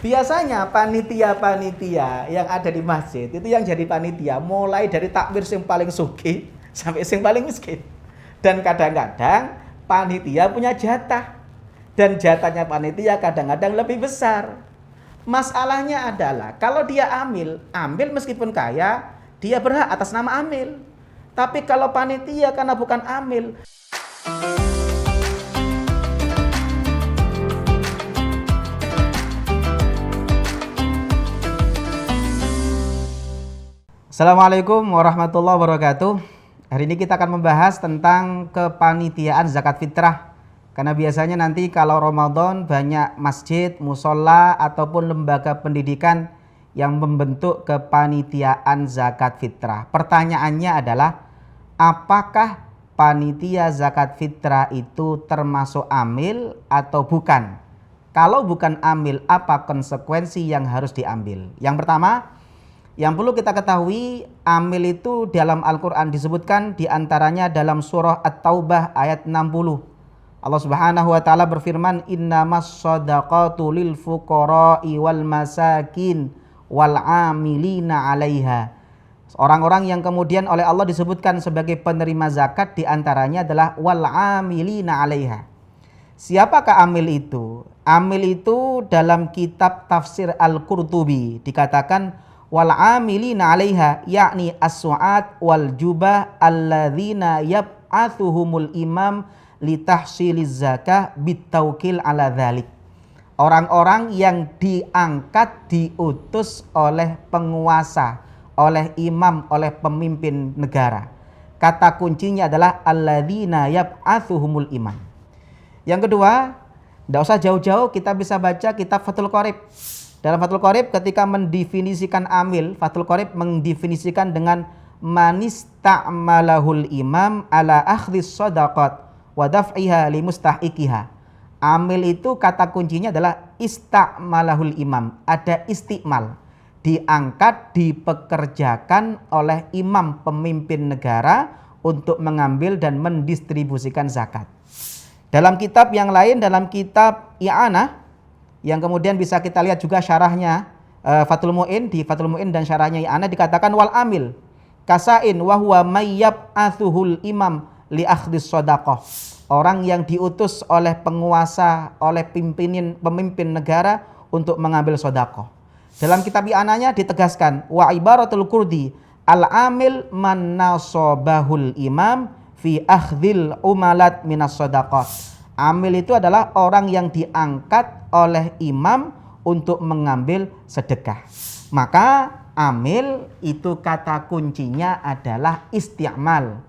Biasanya panitia-panitia yang ada di masjid itu yang jadi panitia mulai dari takmir yang paling sugih sampai yang paling miskin. Dan kadang-kadang panitia punya jatah. Dan jatahnya panitia kadang-kadang lebih besar. Masalahnya adalah kalau dia amil meskipun kaya, dia berhak atas nama amil. Tapi kalau panitia karena bukan amil. Assalamualaikum warahmatullahi wabarakatuh. Hari ini kita akan membahas tentang kepanitiaan zakat fitrah. Karena biasanya nanti kalau Ramadan banyak masjid, musola ataupun lembaga pendidikan yang membentuk kepanitiaan zakat fitrah. Pertanyaannya adalah, apakah panitia zakat fitrah itu termasuk amil atau bukan? Kalau bukan amil, apa konsekuensi yang harus diambil? Yang pertama, yang perlu kita ketahui, amil itu dalam Al-Quran disebutkan diantaranya dalam surah At-Taubah ayat 60. Allah Subhanahu wa ta'ala berfirman, innamas shadaqatu lil fuqara'i wal masakin wal amilina 'alaiha. Orang-orang yang kemudian oleh Allah disebutkan sebagai penerima zakat diantaranya adalah wal amilina 'alaiha. Siapakah amil itu? Amil itu dalam kitab tafsir Al-Qurtubi dikatakan wal amilina 'alaiha, yakni as-su'at wal jubah alladzina yab'athuhumul imam litahsiliz zakah bitawkil ala dzalik. Orang-orang yang diangkat, diutus oleh penguasa, oleh imam, oleh pemimpin negara. Kata kuncinya adalah alladzina yab'athuhumul imam. Yang kedua, tidak usah jauh-jauh, kita bisa baca kitab Fathul Qorib. Dalam Fathul Qorib ketika mendefinisikan amil, Fathul Qorib mendefinisikan dengan manista'malahul imam ala akhdhis shadaqat wa daf'iha li mustahiqiha. Amil itu kata kuncinya adalah ista'malahul imam, ada istiqmal, diangkat, dipekerjakan oleh imam pemimpin negara untuk mengambil dan mendistribusikan zakat. Dalam kitab yang lain, dalam kitab I'anah yang kemudian bisa kita lihat juga syarahnya Fathul Mu'in, di Fathul Mu'in dan syarahnya I'anah dikatakan wal amil kasain wa huwa mayyab'athuhul imam li akhdhis shadaqah. Orang yang diutus oleh penguasa, oleh pemimpin negara untuk mengambil sedekah. Dalam kitab I'anahnya ditegaskan wa ibaratul Qurdi al amil man nasobahul imam fi akhdhil umalat minas shadaqah. Amil itu adalah orang yang diangkat oleh imam untuk mengambil sedekah. Maka amil itu kata kuncinya adalah isti'mal.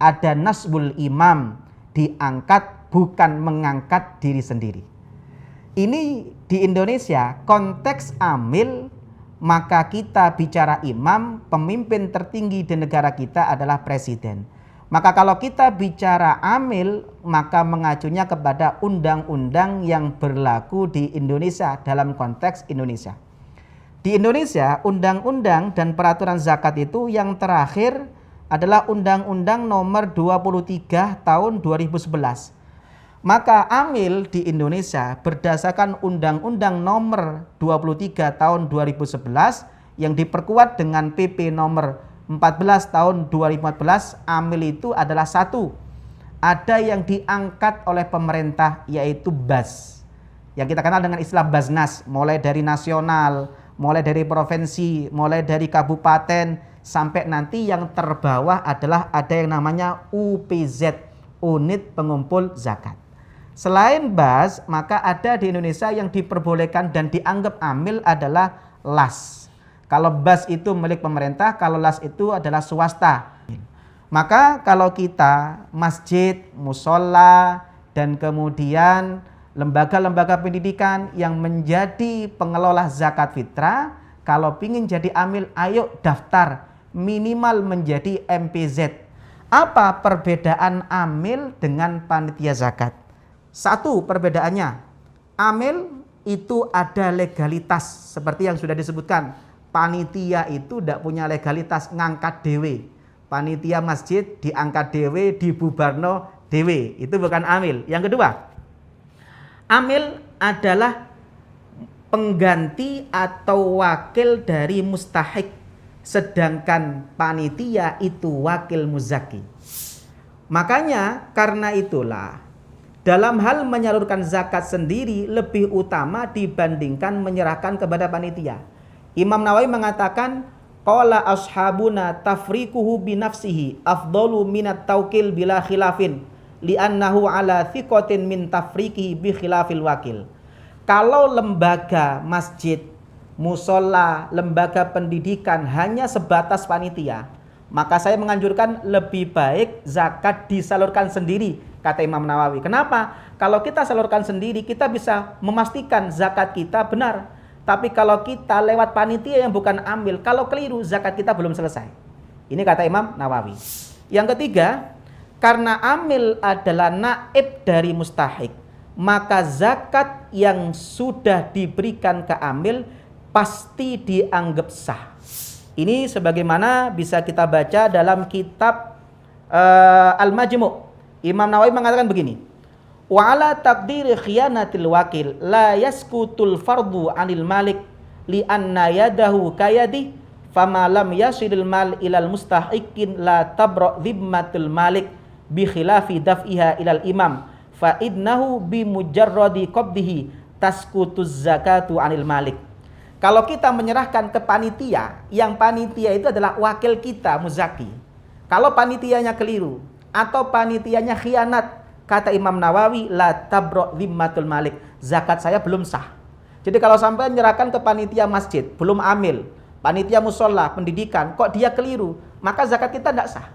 Ada nasbul imam, diangkat bukan mengangkat diri sendiri. Ini di Indonesia konteks amil, maka kita bicara imam, pemimpin tertinggi di negara kita adalah presiden. Maka kalau kita bicara amil, maka mengacunya kepada undang-undang yang berlaku di Indonesia dalam konteks Indonesia. Di Indonesia, undang-undang dan peraturan zakat itu yang terakhir adalah Undang-Undang Nomor 23 Tahun 2011. Maka amil di Indonesia berdasarkan Undang-Undang Nomor 23 Tahun 2011 yang diperkuat dengan PP Nomor 14 tahun 2014, amil itu adalah satu, ada yang diangkat oleh pemerintah yaitu BAS, yang kita kenal dengan istilah Basnas, mulai dari nasional, mulai dari provinsi, mulai dari kabupaten, sampai nanti yang terbawah adalah ada yang namanya UPZ, Unit Pengumpul Zakat. Selain BAS, maka ada di Indonesia yang diperbolehkan dan dianggap amil adalah LAS. Kalau BAS itu milik pemerintah, kalau LAS itu adalah swasta. Maka kalau kita masjid, musola, dan kemudian lembaga-lembaga pendidikan yang menjadi pengelola zakat fitrah, kalau ingin jadi amil, ayo daftar minimal menjadi MPZ. Apa perbedaan amil dengan panitia zakat? Satu perbedaannya, amil itu ada legalitas seperti yang sudah disebutkan. Panitia itu tidak punya legalitas ngangkat dewe. Panitia masjid diangkat dewe, dibubarno dewe. Itu bukan amil. Yang kedua, amil adalah pengganti atau wakil dari mustahik, sedangkan panitia itu wakil muzaki. Makanya karena itulah dalam hal menyalurkan zakat sendiri lebih utama dibandingkan menyerahkan kepada panitia. Imam Nawawi mengatakan, qala ashabuna tafriquhu binafsihi afdalu minat tawkil bila khilafin li'annahu ala thiqatin min tafriqihi bi khilafil wakil. Kalau lembaga masjid, musola, lembaga pendidikan hanya sebatas panitia, maka saya menganjurkan lebih baik zakat disalurkan sendiri, kata Imam Nawawi. Kenapa? Kalau kita salurkan sendiri, kita bisa memastikan zakat kita benar. Tapi kalau kita lewat panitia yang bukan amil, kalau keliru, zakat kita belum selesai. Ini kata Imam Nawawi. Yang ketiga, karena amil adalah naib dari mustahik, maka zakat yang sudah diberikan ke amil pasti dianggap sah. Ini sebagaimana bisa kita baca dalam kitab Al-Majmu'. Imam Nawawi mengatakan begini, wa ala taqdiri khiyanatil wakil la yaskutul fardu anil malik li anna yadahu kayadi fama lam yasilil mal ilal mustahiqin la tabra dhimmatul malik bi khilafi daf'iha ilal imam fa idnahu bi mujarradi qabdihi taskutuz zakatu anil malik. Kalau kita menyerahkan ke panitia, yang panitia itu adalah wakil kita muzaki. Kalau panitianya keliru atau panitianya khianat, kata Imam Nawawi, la tabra dhimmatul malik, zakat saya belum sah. Jadi kalau sampai menyerahkan ke panitia masjid, belum amil, panitia musola, pendidikan, kok dia keliru, maka zakat kita tidak sah.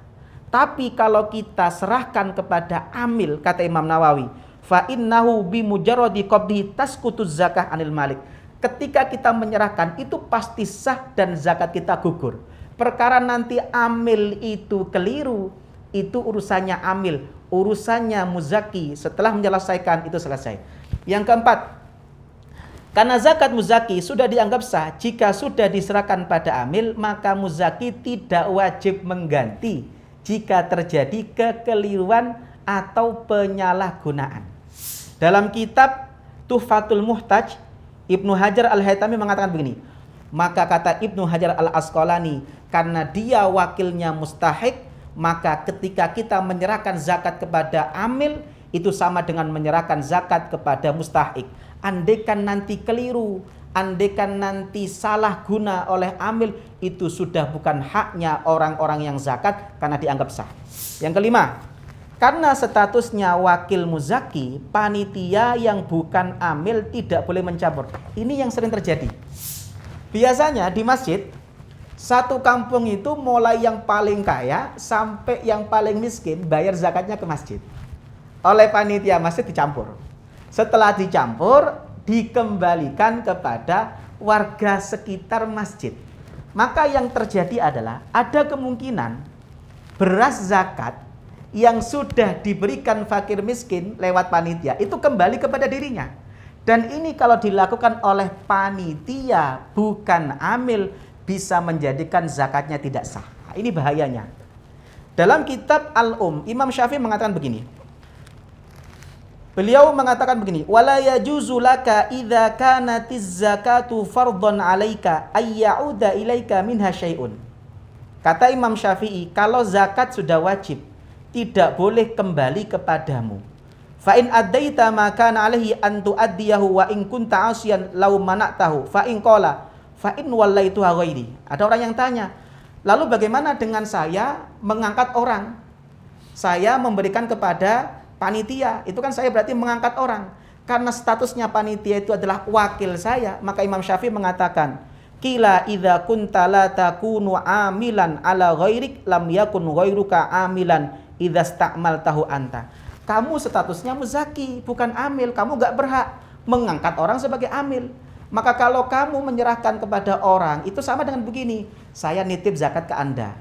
Tapi kalau kita serahkan kepada amil, kata Imam Nawawi, fa innahu bi mujarradi qabdihi taskutuz zakah anil malik. Ketika kita menyerahkan, itu pasti sah dan zakat kita gugur. Perkara nanti amil itu keliru, itu urusannya amil, urusannya muzaki. Setelah menyelesaikan itu selesai. Yang keempat, karena zakat muzaki sudah dianggap sah, jika sudah diserahkan pada amil, maka muzaki tidak wajib mengganti jika terjadi kekeliruan atau penyalahgunaan. Dalam kitab Tuhfatul Muhtaj, Ibnu Hajar Al-Haytami mengatakan begini, maka kata Ibnu Hajar Al-Asqalani, karena dia wakilnya mustahik, maka ketika kita menyerahkan zakat kepada amil, itu sama dengan menyerahkan zakat kepada mustahik. Andaikan nanti keliru, andaikan nanti salah guna oleh amil, itu sudah bukan haknya orang-orang yang zakat karena dianggap sah. Yang kelima, karena statusnya wakil muzaki, panitia yang bukan amil tidak boleh mencampur. Ini yang sering terjadi. Biasanya di masjid, satu kampung itu mulai yang paling kaya sampai yang paling miskin bayar zakatnya ke masjid. Oleh panitia masjid dicampur. Setelah dicampur, dikembalikan kepada warga sekitar masjid. Maka yang terjadi adalah ada kemungkinan beras zakat yang sudah diberikan fakir miskin lewat panitia itu kembali kepada dirinya. Dan ini kalau dilakukan oleh panitia bukan amil, bisa menjadikan zakatnya tidak sah. Nah, ini bahayanya. Dalam kitab Al-Um, Imam Syafi'i mengatakan begini. Beliau mengatakan begini, wala yajuzu laka idza kanatiz zakatu fardhan 'alaika ay ya'uda ilaika minha syai'un. Kata Imam Syafi'i, kalau zakat sudah wajib, tidak boleh kembali kepadamu. Fa in addaita ma kana 'alaihi an tu'addiyahu wa in kunta 'asiyan law mana'tahu fa in qala fa in wallaitu ghairi. Ada orang yang tanya, lalu bagaimana dengan saya mengangkat orang? Saya memberikan kepada panitia, itu kan saya berarti mengangkat orang. Karena statusnya panitia itu adalah wakil saya, maka Imam Syafi'i mengatakan, qila idza kunta la takunu amilan ala ghairik lam yakun ghairuka amilan idza sta'maltahu anta. Kamu statusnya muzaki, bukan amil, kamu gak berhak mengangkat orang sebagai amil. Maka kalau kamu menyerahkan kepada orang, itu sama dengan begini, saya nitip zakat ke Anda.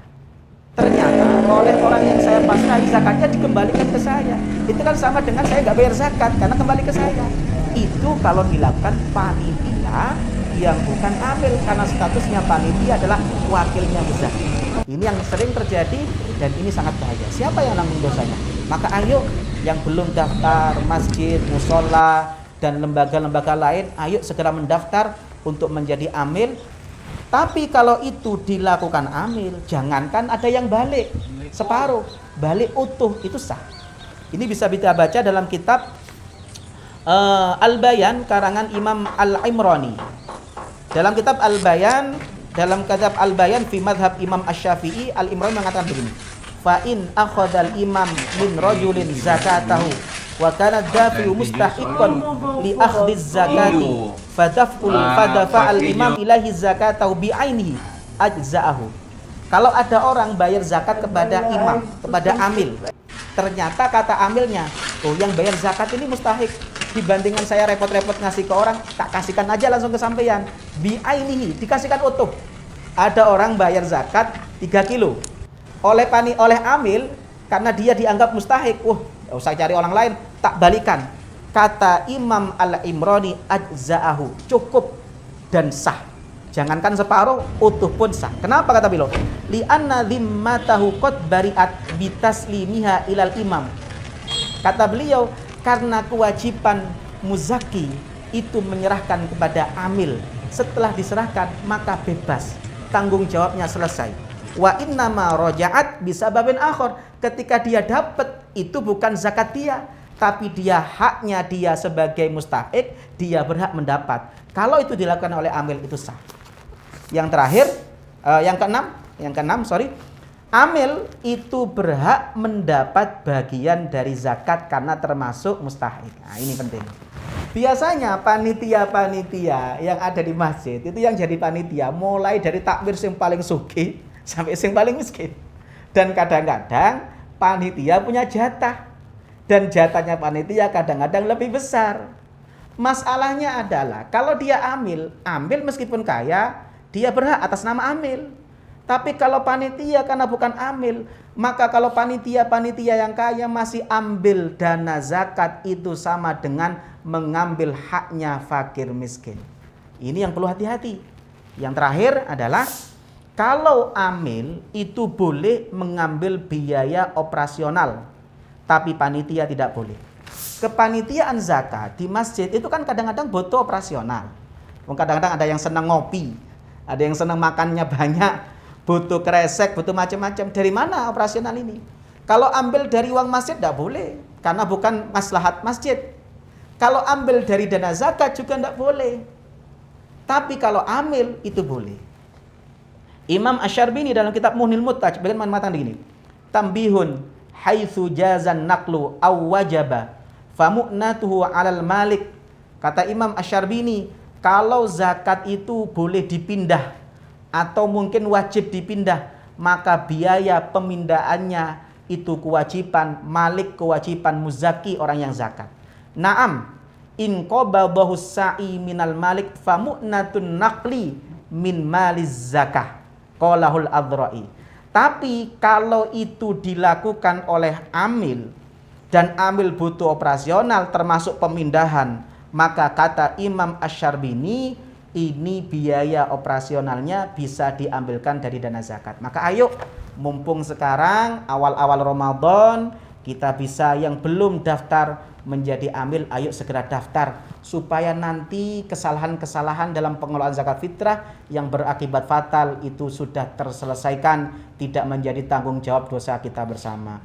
Ternyata oleh orang yang saya pasrahi zakatnya dikembalikan ke saya. Itu kan sama dengan saya gak bayar zakat karena kembali ke saya. Itu kalau dilakukan panitia yang bukan amil, karena statusnya panitia adalah wakilnya muzaki. Ini yang sering terjadi dan ini sangat bahaya. Siapa yang nanggung dosanya? Maka ayo yang belum daftar masjid, musola, dan lembaga-lembaga lain, ayo segera mendaftar untuk menjadi amil. Tapi kalau itu dilakukan amil, jangankan ada yang balik separuh, balik utuh, itu sah. Ini bisa kita baca dalam kitab Al-Bayan karangan Imam Al-Imrani. Dalam kitab Al-Bayan, fi madhab Imam Asy-Syafi'i, Al-Imrani mengatakan begini: fa in akhadhal imam min rajulin zakatahu wa kana dafi'u mustahiqqan li akhdhiz zakati fadafa al-imam ilahi zakatahu bi ainihi ajza'ahu. Kalau ada orang bayar zakat kepada imam, kepada amil, ternyata kata amilnya, oh yang bayar zakat ini mustahik, dibandingkan saya repot-repot ngasih ke orang, tak kasihkan aja langsung ke sampeyan. Bi ainihi, dikasihkan utuh. Ada orang bayar zakat 3 kilo. Oleh amil, karena dia dianggap mustahik, gak usah cari orang lain, tak balikan. Kata Imam Al-Imrani ajza'ahu, cukup dan sah. Jangankan separuh, utuh pun sah. Kenapa kata beliau? Li'anna dhimmatahu qad bari'at bitaslimiha ilal imam. Kata beliau, karena kewajiban muzaki itu menyerahkan kepada amil. Setelah diserahkan, maka bebas. Tanggung jawabnya selesai. Wa innama raja'at bisababin akhar. Ketika dia dapat, itu bukan zakat dia, tapi dia haknya dia sebagai mustahik, dia berhak mendapat. Kalau itu dilakukan oleh amil, itu sah. Yang terakhir, yang keenam, amil itu berhak mendapat bagian dari zakat karena termasuk mustahik. Nah, ini penting. Biasanya panitia-panitia yang ada di masjid itu yang jadi panitia mulai dari takmir yang paling sugih sampai yang paling miskin. Dan kadang-kadang panitia punya jatah. Dan jatahnya panitia kadang-kadang lebih besar. Masalahnya adalah kalau dia amil meskipun kaya, dia berhak atas nama amil. Tapi kalau panitia karena bukan amil, maka kalau panitia-panitia yang kaya masih ambil dana zakat, itu sama dengan mengambil haknya fakir miskin. Ini yang perlu hati-hati. Yang terakhir adalah kalau amil itu boleh mengambil biaya operasional, tapi panitia tidak boleh. Kepanitiaan zakat di masjid itu kan kadang-kadang butuh operasional. Kadang-kadang ada yang senang ngopi, ada yang senang makannya banyak, butuh kresek, butuh macam-macam. Dari mana operasional ini? Kalau ambil dari uang masjid tidak boleh, karena bukan maslahat masjid. Kalau ambil dari dana zakat juga tidak boleh. Tapi kalau amil itu boleh. Imam Asy-Syarbini dalam kitab Muhnil Muhtaj bagaimana mengatakan begini: tambihun haitsu jazan naqlu aw wajaba famu'natuhu 'alal malik. Kata Imam Asy-Syarbini, kalau zakat itu boleh dipindah atau mungkin wajib dipindah, maka biaya pemindahannya itu kewajiban malik, kewajiban muzaki, orang yang zakat. Naam, in qabadahu sa'i minal malik famu'natun naqli min maliz zakah. Qalahul Adhra'i. Tapi kalau itu dilakukan oleh amil dan amil butuh operasional termasuk pemindahan, maka kata Imam Asy-Syarbini, ini biaya operasionalnya bisa diambilkan dari dana zakat. Maka ayo, mumpung sekarang awal-awal Ramadan, kita bisa yang belum daftar menjadi amil, ayo segera daftar supaya nanti kesalahan-kesalahan dalam pengelolaan zakat fitrah yang berakibat fatal itu sudah terselesaikan, tidak menjadi tanggung jawab dosa kita bersama.